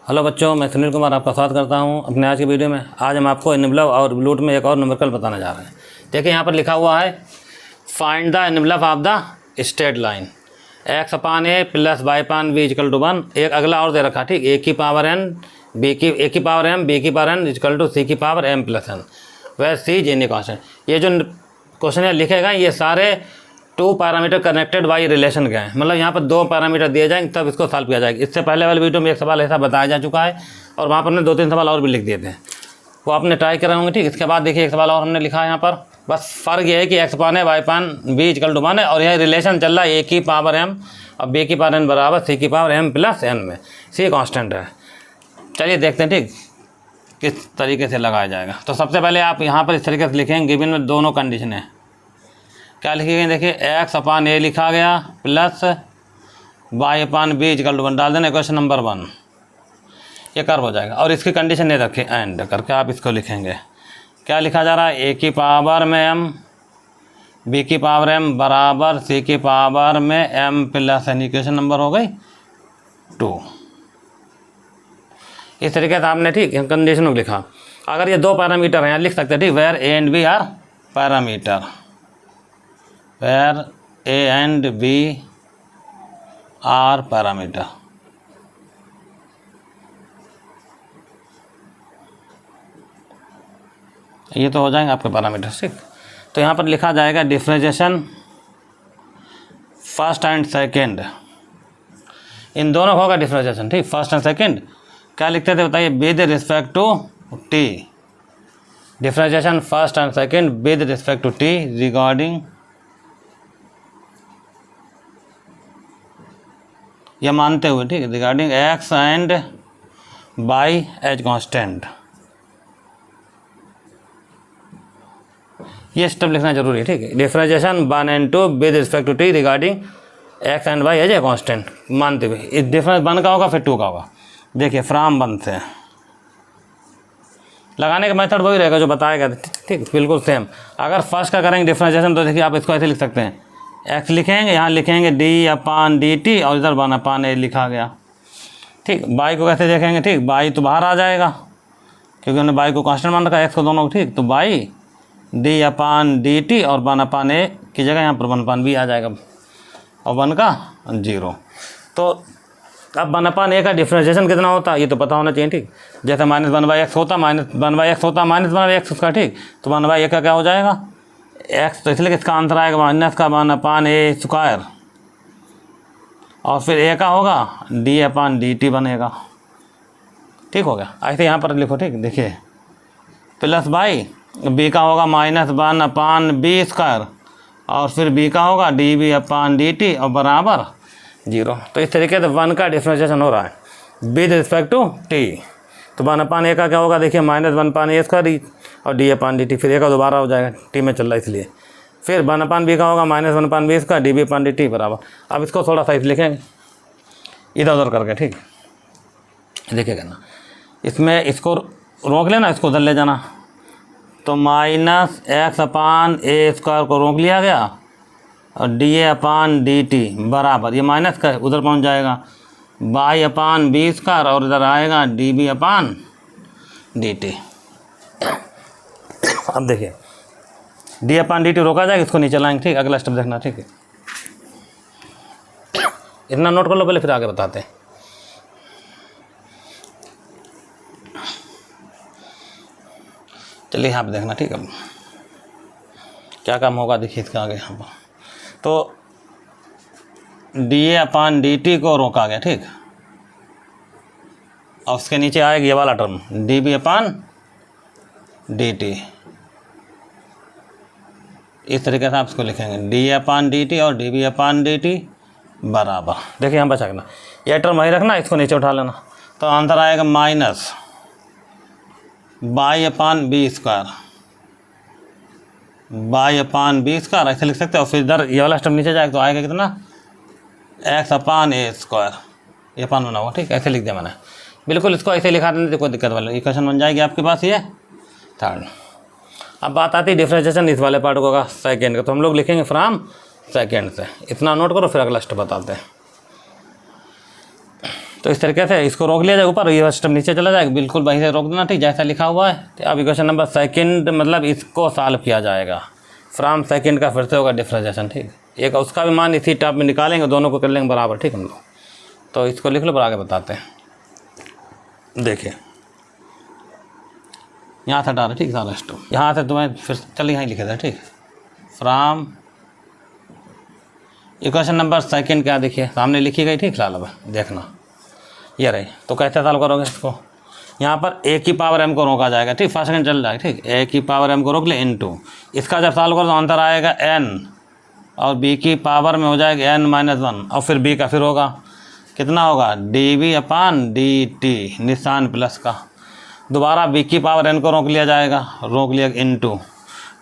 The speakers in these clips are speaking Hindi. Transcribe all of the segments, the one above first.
हेलो बच्चों, मैं सुनील कुमार आपका स्वागत करता हूं अपने आज की वीडियो में। आज हम आपको एनवेलप और ब्लूट में एक और न्यूमेरिकल बताने जा रहे हैं। देखिए यहाँ पर लिखा हुआ है find the envelope of the straight line x upon a plus y upon b equal to 1। एक अगला और दे रखा, ठीक, a की पावर n b की पावर m b की power n equal to c की पावर m प्लस n, वह c जेनी कॉन्स्टेंट। ये जो क्वेश्चन है लिखेगा ये सारे 2 पैरामीटर कनेक्टेड बाई रिलेशन के हैं। मतलब यहाँ पर 2 पैरामीटर दिए जाएंगे तब इसको सॉल्व किया जाएगा। इससे पहले वाले वीडियो में एक सवाल ऐसा बताया जा चुका है और वहाँ पर हमने 2-3 सवाल और भी लिख दिए थे, वो आपने ट्राई करे होंगे। ठीक, इसके बाद देखिए एक सवाल और हमने लिखा है यहाँ पर। बस फ़र्क ये है कि x पान है y पान b इक्वल टू 1 है और यह रिलेशन चल रहा है a की पावर m और b की पावर n बराबर c की पावर m प्लस n में। c कांस्टेंट है। चलिए देखते हैं ठीक किस तरीके से लगाया जाएगा। तो सबसे पहले आप यहाँ पर इस तरीके से लिखेंगे, गिवन में दोनों कंडीशन है। क्या लिखेंगे, देखिए x अपान a लिखा गया plus y upon b equal to 1 डाल देना क्वेश्चन नंबर 1, ये कर्व हो जाएगा। और इसकी कंडीशन ये रखें एंड करके आप इसको लिखेंगे। क्या लिखा जा रहा है, a की पावर में m b की पावर m बराबर c की पावर में m plus n, equation number हो गई 2। इस तरीके से आपने ठीक कंडीशन को लिखा। अगर ये 2 पैरामीटर हैं लिख सकते हैं, ठीक, where a and b are parameter, where a and b are parameter। ये तो हो जाएंगे आपके पैरामीटर, ठीक। तो यहाँ पर लिखा जाएगा डिफरेंशिएशन फर्स्ट एंड सेकंड, इन दोनों का होगा डिफरेंशिएशन, ठीक, फर्स्ट एंड सेकंड। क्या लिखते थे बताइए, with respect to t, differentiation first and second with respect to t regarding, यह मानते हुए, ठीक, regarding x and y as constant. ये स्टेप लिखना जरूरी है, ठीक है। Differentiation 1 and 2 with respect to t regarding x and y as a constant मानते हुए। इस डिफरेंस 1 का होगा फिर 2 का होगा। देखिए फ्रॉम 1 से लगाने का मेथड वही रहेगा जो बताया गया, ठीक, बिल्कुल सेम। अगर फर्स्ट का करेंगे डिफरेंशिएशन तो देखिए आप इसको ऐसे लिख सकते हैं, x लिखेंगे, यहाँ लिखेंगे d अपान dt और इधर 1 अपान a लिखा गया, ठीक। y को कैसे देखेंगे, ठीक, y तो बाहर आ जाएगा क्योंकि हमने y को कांस्टेंट मान रखा है, x को दोनों, ठीक। तो y d अपान dt और 1 अपान a की जगह यहाँ पर 1 अपान b आ जाएगा और 1 का 0। तो अब 1 अपान a का डिफरेंशिएशन कितना होता है ये तो पता होना चाहिए, ठीक। जैसे -1/x होता, -1/x होता, -1/x उसका, ठीक। तो 1/a का क्या हो जाएगा x, तो इसलिए इसका आंसर आएगा माइनस का 1 अपान a स्क्वायर और फिर a का होगा d अपान dt बनेगा, ठीक हो गया। ऐसे यहाँ पर लिखो, ठीक, देखिए प्लस बाई b का होगा -1 अपान b स्क्वायर और फिर b का होगा db अपान dt और बराबर 0। तो इस तरीके से 1 का डिफरेंशिएशन हो रहा है विद रिस्पेक्ट टू t। तो 1 अपान a का क्या होगा, देखिए -1 अपान a स्क्वायर और d अपान dt, फिर a का दोबारा हो जाएगा, t में चल रहा है इसलिए। फिर 1 अपान b का होगा -1 अपान b का db अपान dt बराबर। अब इसको थोड़ा सा लिखेंगे इधर उधर करके, ठीक, देखिएगा ना, इसमें इसको रोक लेना, इसको उधर ले जाना। तो -x अपान a स्क्वायर को रोक लिया गया और da अपान dt बराबर, ये माइनस का उधर पहुंच जाएगा y अपान b स्क्वायर और इधर आएगा db अपान dt। अब देखिए d अपान dt रोका जाएगा, इसको नीचे लाएंगे, ठीक। अगला स्टेप देखना, ठीक है, इतना नोट कर लो पहले फिर आगे बताते हैं। चलिए यहाँ पे देखना, ठीक, अब क्या काम होगा देखिए इसका आगे यहाँ पर। तो da अपान dt को रोका गया, ठीक, और उसके नीचे आएगा ये वाला टर्म db अपान dt। इस तरीके से आप इसको लिखेंगे d अपान dt और db अपान dt बराबर, देखिए यहाँ बचा करना, ये टर्म वही रखना, इसको नीचे उठा लेना। तो आंसर आएगा माइनस y अपान b स्क्वायर, y अपान b स्क्वायर ऐसे लिख सकते हैं। और फिर इधर ये वाला स्टेप नीचे जाएगा तो आएगा कितना, x अपान a स्क्वायर, ये अपान बना हुआ, ठीक, ऐसे लिख दिया मैंने। बिल्कुल इसको ऐसे लिखा देने कोई दिक्कत वाला, इक्वेशन बन जाएगी आपके पास ये थर्ड। अब बात आती है डिफरेंशिएशन इस वाले पार्ट को होगा सेकेंड का, तो हम लोग लिखेंगे फ्रॉम सेकेंड से। इतना नोट करो फिर अगला स्टेप बताते हैं। तो इस तरीके से इसको रोक लिया जाए ऊपर, ये सिस्टम नीचे चला जाएगा, बिल्कुल वहीं से रोक देना, ठीक जैसा लिखा हुआ है। तो अब इक्वेशन नंबर सेकंड मतलब इसको सॉल्व किया जाएगा। फ्रॉम सेकंड का फिर से होगा डिफरेंशिएशन, ठीक। एक उसका भी मान इसी टर्म में निकालेंगे, दोनों को कर लेंगे बराबर, ठीक हम लोग। तो इसको लिख लो, पर आगे बताते हैं। देखिए यहाँ से हटा रहे, ठीक सारा स्टोम यहाँ से तुम्हें फिर चल यहाँ लिखे थे, ठीक। फ्रॉम इक्वेशन नंबर सेकंड क्या देखिए सामने लिखी गई, ठीक। लाल अब देखना ये रही। तो कैसे सॉल्व करोगे इसको, यहाँ पर ए की पावर m को रोका जाएगा, ठीक। फर्स्ट सेकंड चल जाएगा, ठीक। ए की पावर m को रोक ले इनटू, इसका जब सॉल्व करो तो आंसर आएगा n, और b की पावर में हो जाएगा n-1, और फिर b का फिर होगा कितना होगा dv/dt, निशान प्लस का। दोबारा b की पावर n को रोक लिया जाएगा, रोक लिया इनटू,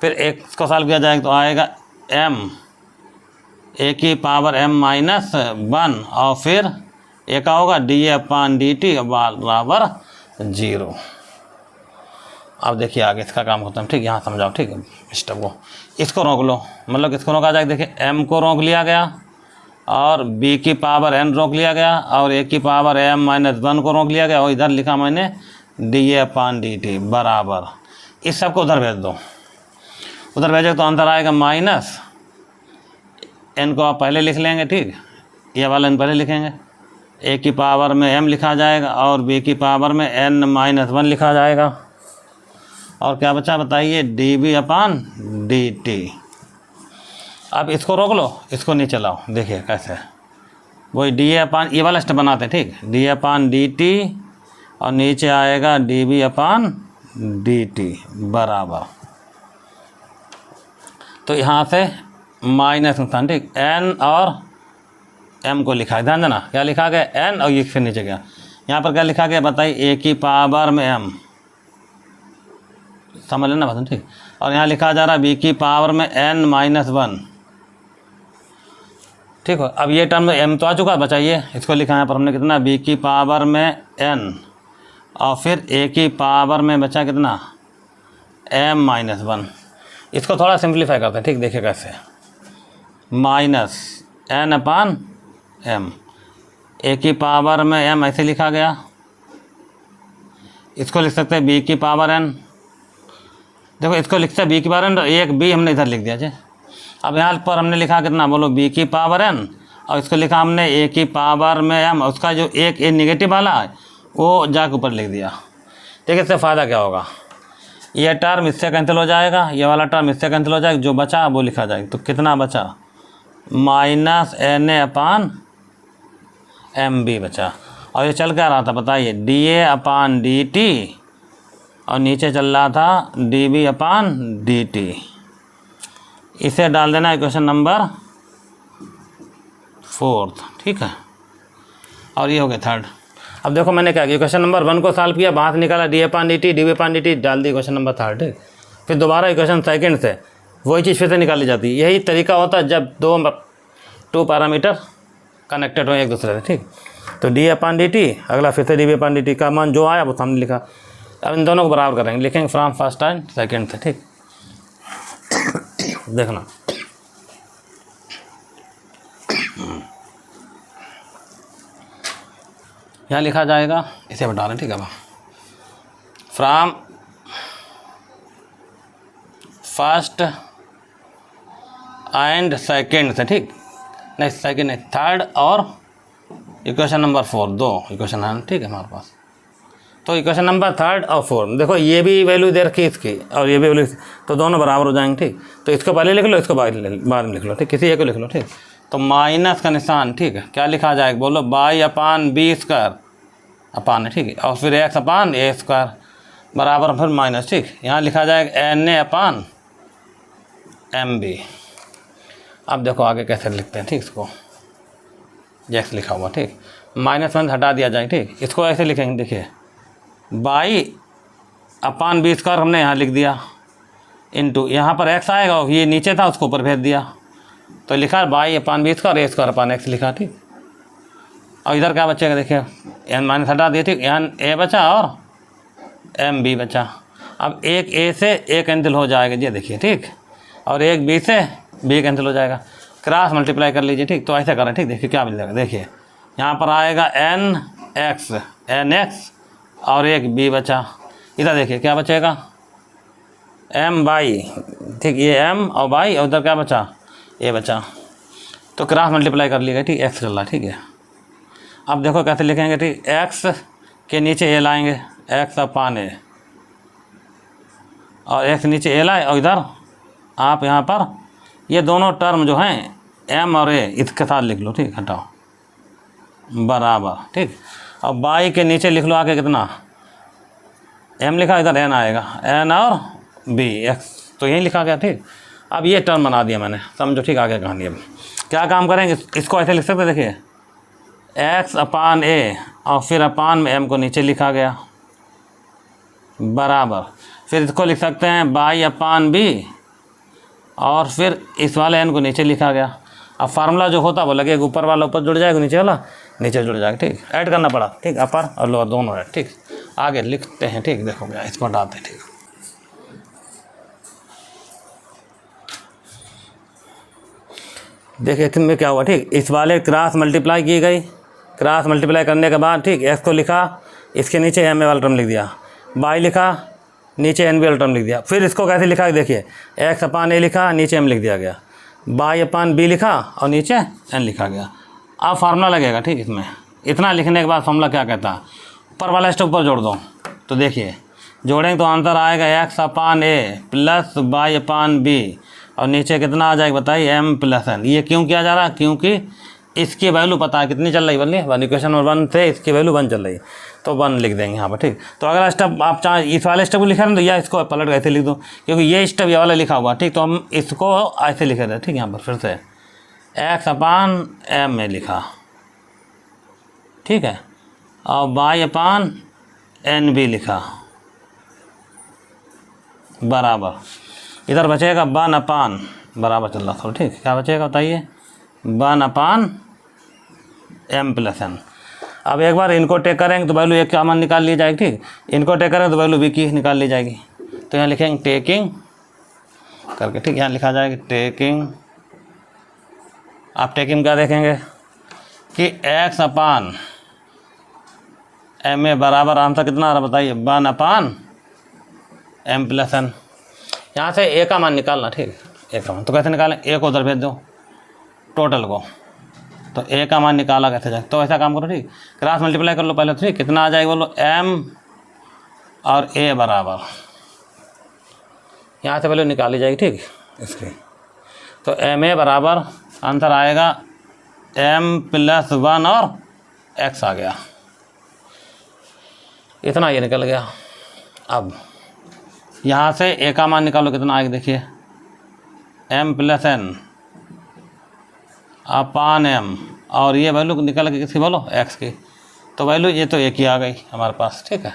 फिर x को सॉल्व किया जाएगा तो आएगा m, a की पावर m-1, और फिर ए का होगा dA/dt बराबर 0। अब देखिए आगे इसका काम होता है, ठीक। यहाँ समझाओ, ठीक स्टेप को। इसको रोक लो, मतलब किसको रोका जाएगा, देखिए m को रोक लिया गया, और b की पावर n रोक लिया गया, और a की पावर m-1 को रोक लिया गया, और इधर लिखा मैंने dA/dt बराबर। इस सब को उधर भेज दो, उधर भेजो तो आंसर आएगा माइनस n को आप पहले लिख लेंगे, ठीक। ये वाला n पहले लिखेंगे, a की पावर में m लिखा जाएगा, और b की पावर में n-1 लिखा जाएगा, और क्या बचा बताइए dV/dt। अब इसको रोक लो, इसको नीचे लाओ, देखिए कैसे वही dA/ ये वाला स्टेप बनाते हैं, ठीक। dA/dt और नीचे आएगा dV/dt बराबर। तो यहाँ से माइनस निशान, ठीक। n और m को लिखा है, ध्यान देना क्या लिखा गया n, और ये फिर नीचे गया। यहाँ पर क्या लिखा गया बताइए a की पावर में m, समझ लेना बात, ठीक। और यहाँ लिखा जा रहा है b की पावर में n-1, ठीक हो। अब ये टर्म m तो आ चुका है, बचाइए इसको लिखा है यहाँ पर हमने कितना b की पावर में n, और फिर a की पावर में बचा कितना m-1। इसको थोड़ा सिंप्लीफाई करते हैं, ठीक। देखिए कैसे माइनस n/m, a की पावर में m ऐसे लिखा गया, इसको लिख सकते हैं b की पावर n। देखो इसको लिखते हैं b की पावर n, एक b हमने इधर लिख दिया जी। अब यहाँ पर हमने लिखा कितना बोलो b की पावर n, और इसको लिखा हमने a की पावर में m, उसका जो एक a नेगेटिव वाला है वो जाके ऊपर लिख दिया। देखिए इससे फ़ायदा क्या होगा, ये टर्म इससे कैंसिल हो जाएगा, ये वाला टर्म इससे कैंसिल हो जाएगा, जो बचा वो लिखा जाएगा। तो कितना बचा -na/mb बचा, और ये चल क्या रहा था बताइए dA/dt, और नीचे चल रहा था dV/dt। इसे डाल देना इक्वेशन नंबर 4, ठीक है। और ये हो गया थर्ड। अब देखो मैंने क्या किया, इक्वेशन नंबर 1 को सॉल्व किया, बाहर निकाला dA/dt, dV/dt डाल दी इक्वेशन नंबर 3, ठीक। फिर दोबारा इक्वेशन सेकंड से वही चीज़ फिर से निकाली जाती है। यही तरीका होता है जब टू पैरामीटर कनेक्टेड हो एक दूसरे से, ठीक। तो dA/dt, अगला फिर से dV/dt का मान जो आया वो सामने लिखा। अब इन दोनों को बराबर करेंगे, लिखेंगे फ्रॉम फर्स्ट एंड सेकंड से, ठीक। देखना यहाँ लिखा जाएगा, इसे बता रहे, ठीक है। अब फ्रॉम फर्स्ट एंड सेकंड से, ठीक। नहीं सेकंड नहीं, थर्ड और इक्वेशन नंबर 4, 2 इक्वेशन है, ठीक है हमारे पास। तो इक्वेशन नंबर 3 और 4 देखो ये भी वैल्यू दे रखी है इसकी, और ये भी वैल्यू, तो दोनों बराबर हो जाएंगे, ठीक। तो इसको पहले लिख लो, इसको बाद में लिख लो, ठीक। किसी एक को लिख लो, ठीक। तो माइनस का निशान, ठीक है। क्या लिखा जाएगा बोलो y/b² अपान है, ठीक है। और फिर x/a² बराबर फिर माइनस, ठीक। यहाँ लिखा जाएगा na/mb। अब देखो आगे कैसे लिखते हैं, ठीक। इसको जैसे लिखा हुआ, ठीक। -1 हटा दिया जाए, ठीक। इसको ऐसे लिखेंगे, देखिए y/b² हमने यहाँ लिख दिया, इनटू यहाँ पर x आएगा, ये नीचे था उसको ऊपर भेज दिया, तो लिखा y/b² a²/x लिखा, ठीक। और इधर क्या बचेगा देखिए n- हटा दिया, ठीक। यहाँ a बचा और mb बचा। अब एक a से a कैंसिल हो जाएगा, ये देखिए, ठीक। और एक b से b कैंसिल हो जाएगा, क्रॉस मल्टीप्लाई कर लीजिए, ठीक। तो ऐसे करें, ठीक। देखिए क्या मिल जाएगा, देखिए यहाँ पर आएगा n एक्स एन एक्स और एक बी बचा। इधर देखिए क्या बचेगा, एम बाई, ठीक, ये एम और बाई, और उधर क्या बचा, ए बचा। तो क्रॉस मल्टीप्लाई कर लिएगा, ठीक, एक्स चल रहा, ठीक है। अब देखो कैसे लिखेंगे, ठीक, एक्स के नीचे ए लाएंगे, एक्स अपान ए, और एक्स नीचे ए लाए, और इधर आप यहाँ पर ये दोनों टर्म जो हैं एम और ए इसके साथ लिख लो, ठीक, हटाओ, बराबर, ठीक। और बाई के नीचे लिख लो आगे कितना, एम लिखा, इधर एन आएगा, एन और बी एक्स, तो यही लिखा गया, ठीक। अब ये टर्म बना दिया मैंने, समझो, ठीक, आगे कहानी। अब क्या काम करेंगे, इसको ऐसे लिख सकते हैं, देखिए एक्स अपान ए और फिर अपान में एम को नीचे लिखा गया, बराबर। फिर इसको लिख सकते हैं बाई अपान बी और फिर इस वाले एन को नीचे लिखा गया। अब फार्मूला जो होता वो लगेगा, ऊपर वाला ऊपर जुड़ जाएगा, नीचे वाला नीचे जुड़ जाएगा, ठीक, ऐड करना पड़ा, ठीक, अपर और लोअर दोनों है, ठीक। आगे लिखते हैं, ठीक, देखो क्या इसको हटाते हैं, ठीक। देखिए इसमें क्या हुआ, ठीक, इस वाले क्रॉस मल्टीप्लाई की गई, क्रॉस मल्टीप्लाई करने के बाद, ठीक, एक्स को लिखा, इसके नीचे एम ए वाला टर्म लिख दिया, बाई लिखा, नीचे एन बी वाला टर्म लिख दिया। फिर इसको कैसे लिखा, देखिए एक्स अपान ए लिखा, नीचे एम लिख दिया गया, बाई अपान बी लिखा और नीचे एन लिखा गया। अब फार्मूला लगेगा, ठीक, इसमें इतना लिखने के बाद फार्मूला क्या कहता है, ऊपर वाला स्टेप ऊपर जोड़ दो, तो देखिए जोड़ेंगे तो आंसर आएगा x upon a plus y upon b, और नीचे कितना आ जाएगा बताइए, एम प्लस एन। ये क्यों किया जा रहा है, क्योंकि इसकी वैल्यू पता है कितनी चल रही, बोलिए वन, इक्वेशन नंबर 1 से इसकी वैल्यू 1 चल रही, तो 1 लिख देंगे यहाँ पर, ठीक। तो अगला स्टेप आप चाहे इस वाले स्टेप को लिखा ना, तो या इसको पलट के ऐसे लिख दो, क्योंकि ये स्टेप ये वाला लिखा हुआ, ठीक, तो हम इसको ऐसे लिखे थे, ठीक। यहाँ पर फिर से एक्स अपान एम में लिखा, ठीक है, और बाई अपान एन बी लिखा, बराबर। इधर बचेगा 1 अपान, बराबर चल रहा था, ठीक, क्या बचेगा बताइए, 1 अपान एम प्लस एन। अब एक बार इनको टेक करेंगे तो वैल्यू एक कॉमन निकाल ली जाएगी, ठीक, इनको टेक करेंगे तो वैल्यू बी की निकाल ली जाएगी। तो यहाँ लिखेंगे टेकिंग करके, ठीक, यहाँ लिखा जाएगा टेकिंग। आप टेकिंग क्या देखेंगे कि एक्स अपान एम ए बराबर आंसर कितना आ रहा बताइए, 1 अपान एम प्लस एन। यहाँ से ए का मान निकालना, ठीक, ए का मान तो कैसे निकालें, ए को उधर भेज दो टोटल को, तो ए का मान निकाला कैसे जाए, तो ऐसा काम करो, ठीक, क्रॉस मल्टीप्लाई कर लो पहले, तो ठीक, कितना आ जाएगा बोलो, एम और ए बराबर, यहाँ से वैल्यू निकाली जाएगी, ठीक, इसकी। तो एम ए बराबर आंसर आएगा एम प्लस 1 और एक्स आ गया, इतना ये निकल गया। अब यहाँ से ए का मान निकालो कितना आएगा, देखिए एम प्लस एन अपान एम, और ये वैल्यू निकल के किसकी बोलो, एक्स की, तो वैल्यू ये तो एक ही आ गई हमारे पास, ठीक है।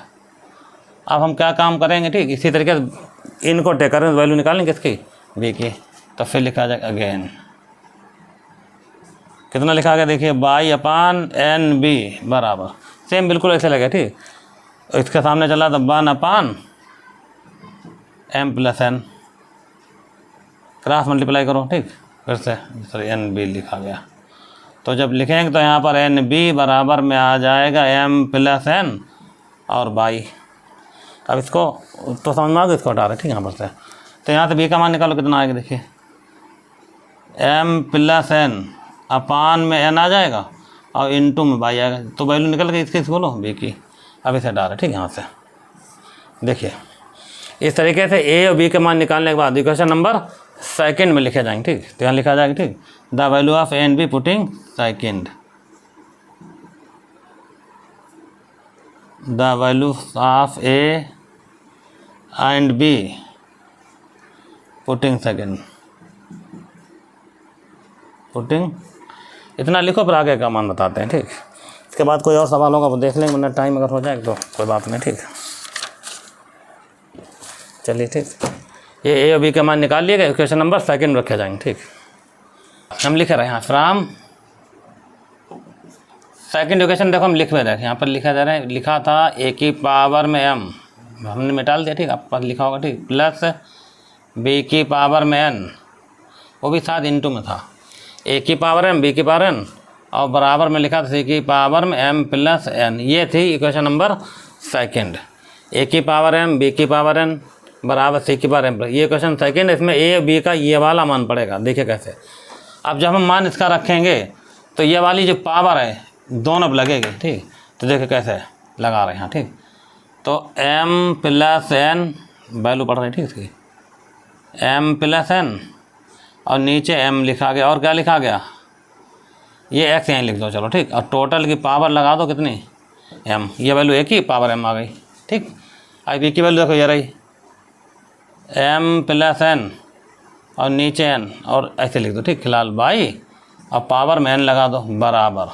अब हम क्या काम करेंगे, ठीक, इसी तरीके से इनको टेक करें, वैल्यू निकालेंगे किसकी, बी की, तो फिर लिखा जाएगा अगेन, कितना लिखा गया देखिए, बाई अपान एन बी बराबर, सेम बिल्कुल ऐसे लगे, ठीक, इसके सामने चला तो 1 upon M plus N, cross multiply करो, ठीक, फिर से सॉरी एन बी लिखा गया। तो जब लिखेंगे तो यहाँ पर एन बी बराबर में आ जाएगा एम प्लस एन और बाई। अब इसको तो समझ में आ गया, इसको हटा रहे, ठीक, यहाँ पर से, तो यहाँ से बी का मान निकालो कितना आएगा देखिए, एम प्लस एन अपान में एन आ जाएगा और इनटू में बाई आएगा, तो वैल्यू निकल गई इसकी, बोलो बी की। अब इसे हटा रहे, ठीक, यहाँ से देखिए इस तरीके से ए और बी के मान निकालने के बाद इक्वेशन नंबर सेकंड में लिखे जाएंगे, ठीक, तो यहाँ लिखा जाएगा, ठीक, the value of A and be putting second, the value of A and be putting second, putting इतना लिखो, फिर आगे का मान बताते हैं, ठीक। इसके बाद कोई और सवाल होगा वो देख लेंगे, वरना टाइम अगर हो जाए तो कोई बात नहीं, ठीक। चलिए, ठीक, ये ए और बी के मान निकाल लिए गए, क्वेश्चन नंबर सेकंड रखे जाएंगे, ठीक। हम लिख रहे हैं यहाँ फ्राम सेकंड इक्वेशन, देखो हम लिख में रहे हैं, यहाँ पर लिखा जा रहा है, लिखा था ए की पावर में एम, हमने मिटा दिया, ठीक, आपके पास लिखा होगा, ठीक, प्लस बी की पावर में एन, वो भी साथ इनटू में था, ए की पावर एम बी की पावर एन और बराबर में लिखा था सी की पावर में m प्लस n। ये थी इक्वेशन नंबर सेकंड। a की पावर m b की पावर n बराबर c की पावर m। ये क्वेश्चन सेकंड, इसमें a b का ये वाला मान पड़ेगा। देखिए कैसे, अब जब हम मान इसका रखेंगे तो ये वाली जो पावर है दोनों अब लगेगी, ठीक। तो देखिए कैसे लगा रहे हैं, ठीक। तो m प्लस n वैल्यू पड़ रही है, ठीक इसकी, m प्लस n और नीचे m लिखा गया और क्या लिखा गया, ये x यहीं लिख दो, चलो ठीक। और टोटल की पावर लगा दो कितनी, m, ये वैल्यू एक ही पावर m आ गई, ठीक। अब b की वैल्यू देखो ये रही m प्लस n और नीचे n और ऐसे लिख दो, ठीक, फिलहाल बाई और पावर में n लगा दो बराबर।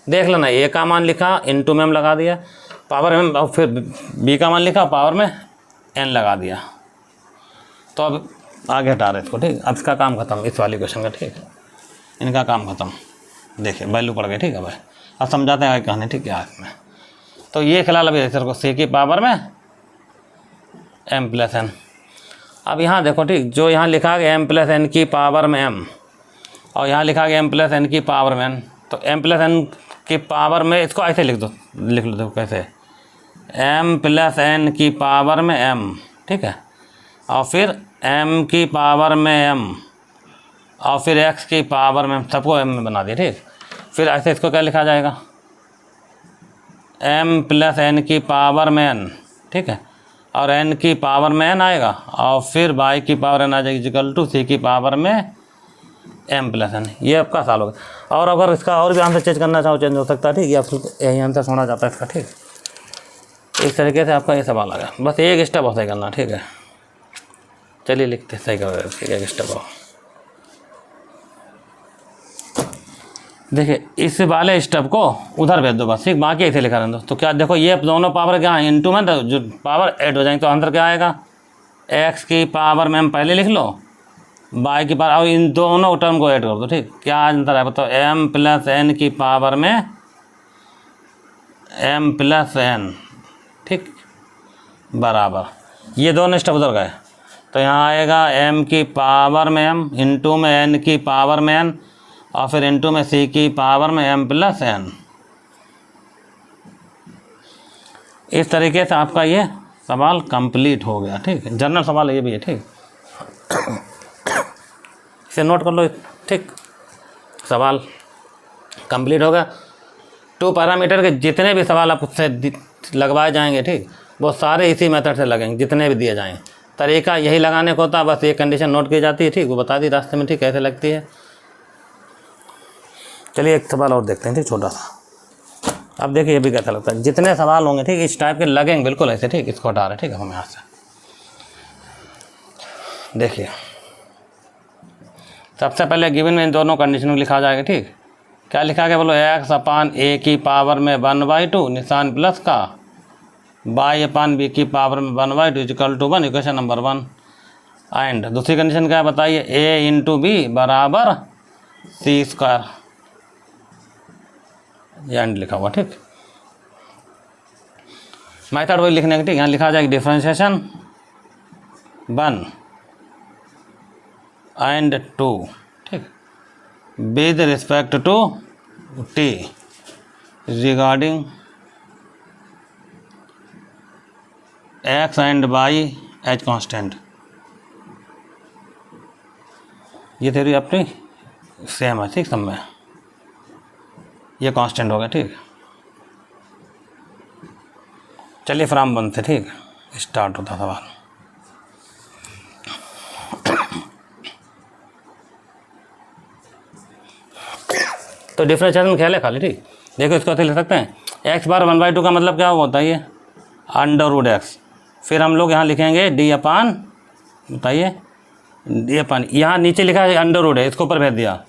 देख लेना, a का मान लिखा इनटू में m लगा दिया, पावर में और फिर b का मान लिखा पावर में n लगा दिया। तो अब आगे हटा रहे इसको, ठीक। अब इसका काम खत्म, इस वाली क्वेश्चन का, ठीक। इनका काम खत्म, देखिए वैल्यू पड़ गई, ठीक है भाई। अब समझाते हैं आगे कहानी, ठीक है इसमें। तो ये फिलहाल अभी ऐसे को c की पावर में m प्लस n। अब यहाँ देखो, ठीक, जो यहाँ लिखा गया m प्लस n की पावर में m और यहाँ लिखा गया m प्लस n की पावर में n। तो m प्लस n की पावर में इसको ऐसे लिख दो, लिख लो, देखो कैसे, m प्लस n की पावर में m, ठीक है, और फिर m की पावर में m और फिर x की पावर में, सबको m में बना दिया, ठीक। फिर ऐसे इसको क्या लिखा जाएगा, m प्लस n की पावर में n, ठीक है, और n की पावर में n आएगा और फिर y की पावर n आ जाएगी इक्वल टू c की पावर में m प्लस n। ये आपका सवाल होगा। और अगर इसका और भी आंसर चेंज करना चाहो चेंज हो सकता है, ठीक। या फिर यही आंसर होना जाता है इसका, ठीक। इस तरीके से आपका ये सवाल आ गया, बस एक स्टेप और सही करना, ठीक है। चलिए लिखते सही कर, ठीक है, एक स्टेप और। देखिए इस वाले स्टेप को उधर भेज दो बस, ठीक, बाकी ऐसे लिखा रहने दो। तो क्या देखो, ये दोनों पावर क्या है इनटू में, तो जो पावर ऐड हो जाएंगे तो आंसर क्या आएगा, x की पावर में हम पहले लिख लो, y की पावर, और इन दोनों टर्म को ऐड कर दो, ठीक। क्या आंसर है बताओ, m प्लस n की पावर में m प्लस n, ठीक, बराबर। ये दोनों स्टेप उधर गए तो यहाँ आएगा m की पावर में m इंटू में n की पावर में n और फिर इंटू में c की पावर में m प्लस n। इस तरीके से आपका ये सवाल कंप्लीट हो गया, ठीक। जनरल सवाल ये भी है, ठीक। इसे नोट कर लो, ठीक। सवाल कंप्लीट हो गया। 2 पैरामीटर के जितने भी सवाल आप उससे लगवाए जाएंगे, ठीक, वो सारे इसी मेथड से लगेंगे, जितने भी दिए जाएँ। तरीका यही लगाने को होता है, बस ये कंडीशन नोट की जाती है, ठीक, वो बता दी रास्ते में, ठीक, कैसे लगती है। चलिए एक सवाल और देखते हैं, ठीक, छोटा सा। अब देखिए ये भी कैसा लगता है, जितने सवाल होंगे, ठीक, इस टाइप के लगेंगे बिल्कुल ऐसे, ठीक। इसको हटा रहे, ठीक है, हम यहाँ से देखिए। सबसे पहले गिवन में इन दोनों कंडीशन को लिखा जाएगा, ठीक। क्या लिखा गया बोलो, x अपान a की पावर में 1/2 निशान प्लस का y अपान b की पावर में 1/2 equal to 1, equation number 1। And दूसरी कंडीशन क्या है बताइए, a इंटू बी बराबर c स्क्वायर, ये एंड लिखा हुआ, ठीक। मेथड वही लिखने का, ठीक। यहाँ लिखा जाएगा डिफरेंशिएशन 1 एंड 2, ठीक, with respect to t regarding x and y as constant. ये थ्योरी अपनी सेम है, ठीक, सब में ये कांस्टेंट हो गया, ठीक। चलिए फ्रॉम 1 से, ठीक, स्टार्ट होता सवाल। तो डिफरेंशिएशन ख्याल है खाली, ठीक। देखो इसको ऐसे लिख सकते हैं, x बार 1/2 का मतलब क्या होता है, ये √x। फिर हम लोग यहाँ लिखेंगे d अपान, बताइए, d अपान, यहाँ नीचे लिखा है अंडर है, इसको ऊपर भेज दिया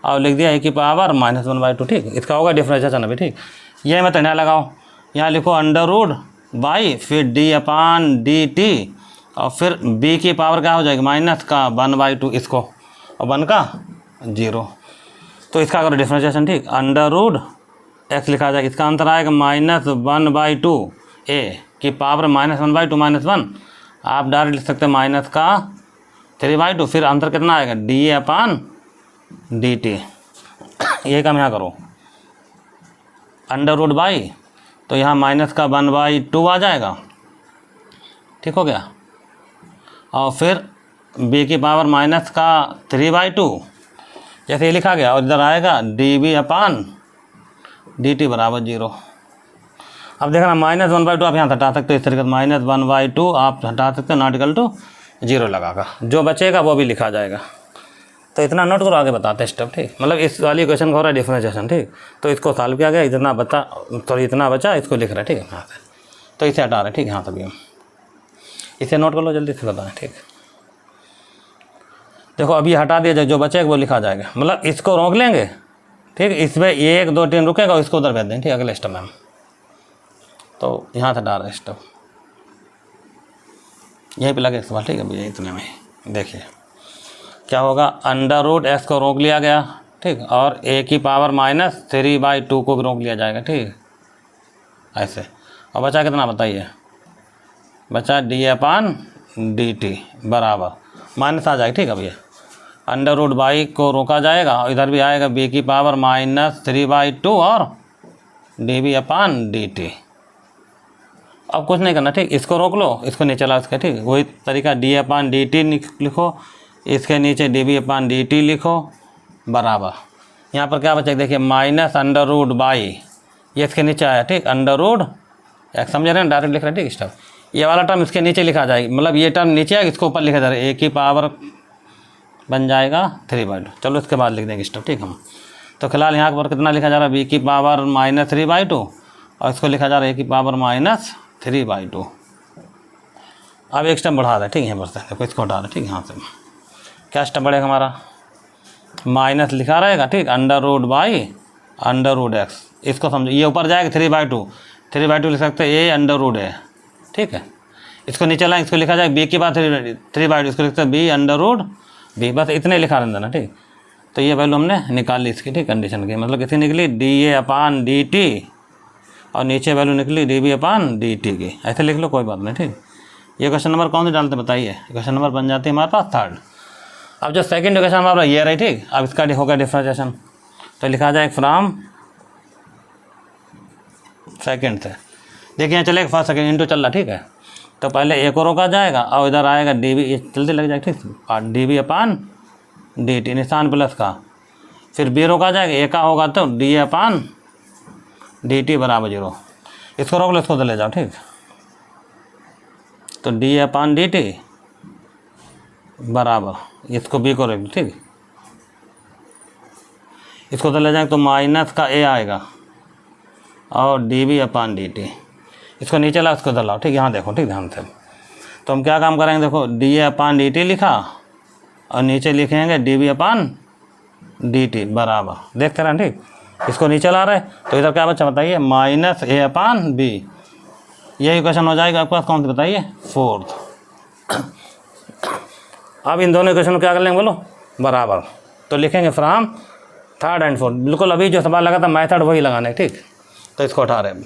और लिख दिया a की पावर -1/2, ठीक। इसका होगा डिफरेंशिएशन अभी, ठीक। ये मैं तैयार लगाओ, यहाँ लिखो √y फिर d अपान dt और फिर b की पावर क्या हो जाएगी, -1/2 इसको और 1 का 0। तो इसका अगर डिफरेंशिएशन, ठीक, √x लिखा जाएगा, इसका आंसर आएगा -1/2 a की पावर -1/2 -1, आप डायरेक्ट लिख सकते हैं माइनस का 3/2, फिर आंसर कितना आएगा d अपान dt। ये काम यहाँ करो, अंडर रूट बाई, तो यहाँ माइनस का 1/2 आ जाएगा, ठीक हो गया। और फिर b की पावर माइनस का 3/2 जैसे ये लिखा गया, और इधर आएगा dv/dt बराबर 0। अब देखना -1/2 आप यहाँ हटा सकते हो, इस तरीके से -1/2 आप हटा सकते हो, नॉट इक्वल टू 0 लगाकर, जो बचेगा वो भी लिखा जाएगा। तो इतना नोट करो, आगे बताते हैं स्टेप, ठीक। मतलब इस वाली इक्वेशन का हो रहा है डिफरेंशिएशन, ठीक। तो इसको सॉल्व किया गया, इतना बचा, तो इतना बचा, इसको लिख रहा है, ठीक है, यहाँ से। तो इसे हटा रहे हैं, ठीक है, यहाँ तभी हम इसे नोट कर लो, जल्दी से बताएं, ठीक। देखो अभी हटा दिया जाए, जो बचेगा वो लिखा जाएगा, मतलब इसको रोक लेंगे, ठीक। इसमें 1 2 3 रुकेगा और इसको उधर भेज देंगे, ठीक। अगले स्टेप में हम तो यहाँ से डाल रहे हैं स्टेप, यहीं पे लगे सवाल, ठीक है भैया। इतने में देखिए क्या होगा, √x को रोक लिया गया, ठीक। और a की पावर -3/2 को भी रोक लिया जाएगा, ठीक, ऐसे। और बचा कितना बताइए, बचा d/dt बराबर माइनस आ जाएगा, ठीक है भैया। √y को रोका जाएगा और इधर भी आएगा b की पावर -3/2 और dv/dt। अब कुछ नहीं करना, ठीक। इसको रोक लो, इसको नीचे ला इसका, ठीक। वही तरीका d/dt लिखो, इसके नीचे dv/dt लिखो बराबर। यहाँ पर क्या बचेगा देखिए, -√y, ये इसके नीचे आया, ठीक। √x समझ रहे हैं, डायरेक्ट लिख रहे हैं, ठीक। स्टेप ये वाला टर्म इसके नीचे लिखा जाएगी, मतलब ये टर्म नीचे आएगा, इसको ऊपर लिखा जा रहा है, a की पावर बन जाएगा 3/2। चलो इसके बाद लिख देंगे स्टेप, ठीक। हम तो फिलहाल यहाँ पर कितना लिखा जा रहा है, b की पावर -3/2 और इसको लिखा जा रहा है a की पावर -3/2। अब एक स्टेप बढ़ा रहे हैं, ठीक। यहाँ पर से देखो इसको हटा रहे हैं, ठीक। यहाँ से क्या स्टेप बढ़ेगा हमारा, माइनस लिखा रहेगा, ठीक। √x, इसको समझो, ये ऊपर जाएगा 3/2 लिख सकते हैं a √a, ठीक है। इसको नीचे लाएं, इसको लिखा जाए b की बात 3/2, इसको लिखते हैं b, बस इतने लिखा रहता ना, ठीक। तो ये वैल्यू हमने निकाल ली इसकी, ठीक, कंडीशन की, मतलब कितनी निकली dA/dt और नीचे वैल्यू निकली dv/dt की, ऐसे लिख लो, कोई बात नहीं, ठीक। ये क्वेश्चन नंबर कौन से डालते बताइए, क्वेश्चन नंबर बन जाती है हमारे पास 3rd। अब जो सेकंड क्वेश्चन हमारा ये रही, ठीक। अब इसका होगा डिफरेंशिएशन, तो लिखा जाए फ्रॉम सेकंड से, देखिए यहाँ चलेगा फर्स्ट सेकंड इंटू चल रहा, ठीक है। तो पहले a को रोका जाएगा और इधर आएगा dv, ये जल्दी लग जाएगा, ठीक। और dv/dt निशान प्लस का, फिर b रोका जाएगा, a का होगा तो d/dt बराबर 0। इसको रोक लो, इसको तो ले जाओ, ठीक। तो d/dt बराबर, इसको b को रोक, ठीक। इसको तो ले जाएंगे तो माइनस का a आएगा और dv/dt, इसको नीचे लाओ, इसको इधर लाओ, ठीक। यहाँ देखो, ठीक, ध्यान से। तो हम क्या काम करेंगे, देखो dA/dt लिखा और नीचे लिखेंगे dv/dt बराबर, देखते रहें, ठीक। इसको नीचे ला रहे, तो इधर क्या बच्चा बताइए, -a/b। यही क्वेश्चन हो जाएगा आपके पास, कौन सी बताइए, 4th। अब इन दोनों क्वेश्चन को क्या कर लेंगे बोलो, बराबर। तो लिखेंगे फ्रॉम 3rd and 4th, बिल्कुल अभी जो सवाल लगा था मेथड वही लगाना है, ठीक। तो इसको उठा रहे हैं,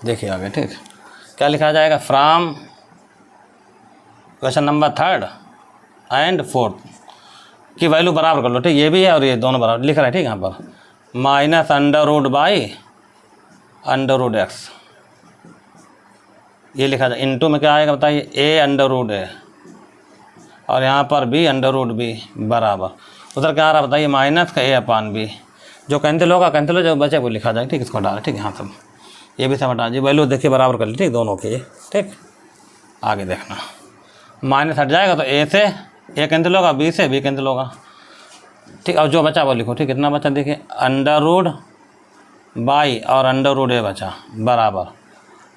देखिए आगे, ठीक। क्या लिखा जाएगा, from question number 3rd and 4th की वैल्यू बराबर कर लो, ठीक। ये भी है और ये दोनों बराबर लिख रहे हैं, ठीक। यहाँ पर -√x ये लिखा जाए, इनटू में क्या आएगा बताइए, a/√a और यहाँ पर b/√b बराबर, उधर क्या आ रहा है बताइए, माइनस का a/b। जो कैंसिल होगा कैंसिल हो, जो बचे वो लिखा जाए, ठीक। इसको डालें, ठीक। यहाँ सब ये भी सब हटा जी, वैल्यू देखिए बराबर कर ली, ठीक, दोनों की, ठीक। आगे देखना, माइनस हट जाएगा तो a से a कैंसिल होगा, b से b कैंसिल होगा, ठीक। और जो बचा वो लिखो, ठीक। कितना बचा देखिए, √y और √a बचा बराबर,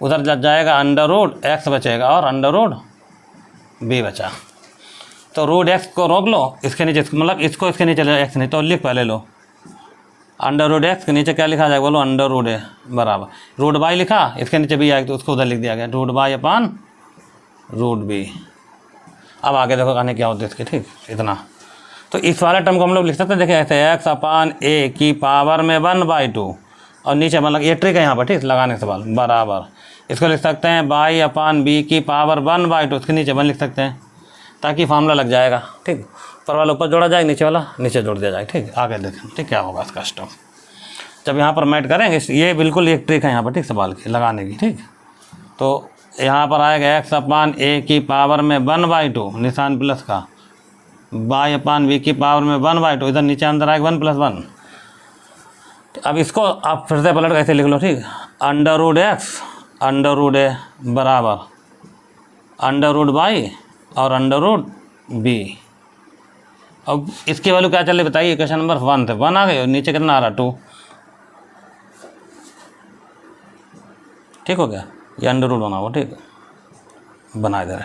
उधर जाएगा √x बचेगा और √b बचा। तो √x को रोक लो, इसके नीचे, मतलब इसको इसके नीचे ले, x नहीं तो लिख पहले लो, √x के नीचे क्या लिखा जाएगा बोलो, √a बराबर, √y लिखा, इसके नीचे भी आएगा तो उसको उधर लिख दिया गया, √y/√b। अब आगे देखो कहने क्या होता है इसके, ठीक। इतना तो इस वाले टर्म को हम लोग लिख सकते हैं, देखिए ऐसे x/a की पावर में 1/2 और नीचे मतलब ये ट्रिक है यहाँ पर, ठीक, लगाने से बाद बराबर, इसको लिख सकते हैं y/b की पावर 1/2, उसके नीचे 1 लिख सकते हैं ताकि फार्मूला लग जाएगा, ठीक। ऊपर वाला ऊपर जोड़ा जाए, नीचे वाला नीचे जोड़ दिया जाए। ठीक, आगे देखें ठीक क्या होगा इसका स्टेप। जब यहाँ पर मैट करेंगे, ये बिल्कुल एक ट्रिक है यहाँ पर ठीक सवाल की लगाने की। ठीक, तो यहाँ पर आएगा x अपान a की पावर में 1/2 निशान प्लस का, y अपान b की पावर में 1/2, इधर नीचे अंदर आएगा 1 + 1। अब इसको आप फिर से पलट कैसे लिख लो। ठीक, √x √a बराबर √y और √b। अब इसकी वैल्यू क्या चले बताइए, क्वेश्चन नंबर 1 थे 1 आ गए और नीचे कितना आ रहा 2। ठीक हो गया, ये √ बना हुआ। ठीक, बना दे रहे।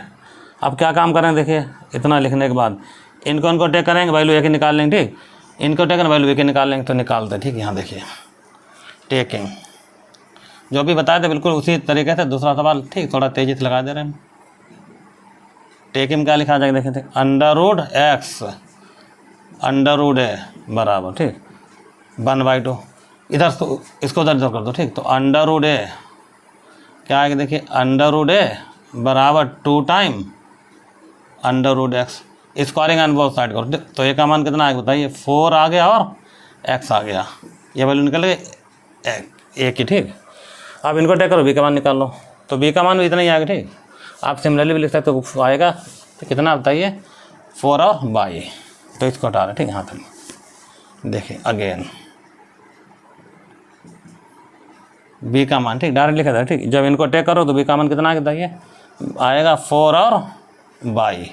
अब क्या काम करें देखिए, इतना लिखने के बाद इनको टेक करेंगे, वैल्यू एक ही निकाल लेंगे। ठीक, इनको टेक वैल्यू एक ही निकाल लेंगे, तो निकालते। ठीक, यहाँ देखिए टेकिंग जो भी बताए थे बिल्कुल उसी तरीके से दूसरा सवाल। ठीक, थोड़ा तेजी से लगा दे रहे हैं। टेकिंग क्या लिखा जाएगा देखें, √x √a बराबर ठीक 1/2। इधर इसको उधर कर दो। ठीक, तो √a क्या आएगा देखिए, √a बराबर 2 time √x। Squaring on both side करो। तो ए का मान कितना आएगा बताइए, 4 आ गया और x आ गया। ये वैल्यू निकल गई ए की। ठीक, अब इनको टेक करो, बी का मान निकाल लो, तो बी का मान भी इतना ही आएगा। ठीक, आप सिमिलरली भी लिख सकते हो, तो आएगा तो कितना बताइए 4 और y। तो इसको हटा रहे। ठीक, यहाँ तक देखिए अगेन बी का मान। ठीक, डायरेक्ट लिखा था। ठीक, जब इनको टेक करो तो बी का मान कितना आएगा बताइए, आएगा 4 और y।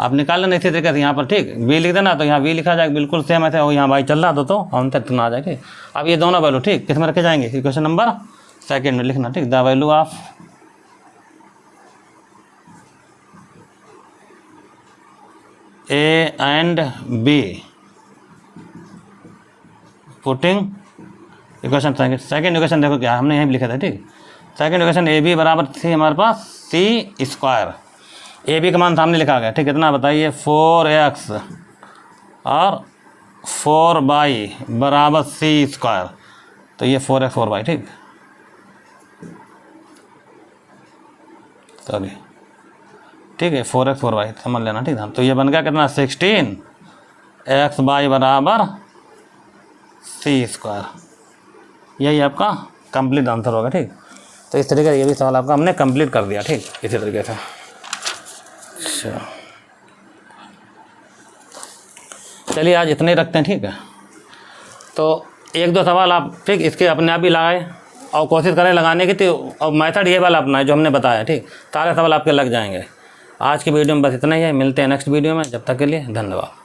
आप निकाल लेना इसी तरीके से यहाँ पर। ठीक, बी लिख देना, तो यहाँ बी लिखा जाएगा बिल्कुल सेम ऐसे, और यहाँ y चल रहा तो हम तक इतना आ जाएगा। ठीक, अब ये दोनों वैल्यू ठीक किस में रखे जाएंगे, क्वेश्चन नंबर 2 में लिखना। ठीक, the value of A and B putting equation second equation देखो क्या हमने यहीं लिखा था। ठीक, सेकेंड इक्वेशन ए बी बराबर थी हमारे पास c²। ए बी का मान सामने लिखा गया। ठीक, कितना बताइए 4x और 4y बराबर c²। तो ये 4x 4y। ठीक, सॉरी ठीक है 4x 4y समझ लेना। ठीक है, तो ये बन गया कितना 16x y बराबर c²। यही आपका कंप्लीट आंसर होगा। ठीक, तो इस तरीके से ये भी सवाल आपका हमने कंप्लीट कर दिया। ठीक, इसी तरीके से। अच्छा, चलिए आज इतने ही रखते हैं। ठीक है, तो 1-2 सवाल आप ठीक इसके अपने आप ही लगाए और कोशिश करें लगाने की। तो और मेथड ये वाला अपना है जो हमने बताया। ठीक, सारे सवाल आपके लग जाएंगे। आज की वीडियो में बस इतना ही है, मिलते हैं नेक्स्ट वीडियो में। जब तक के लिए धन्यवाद।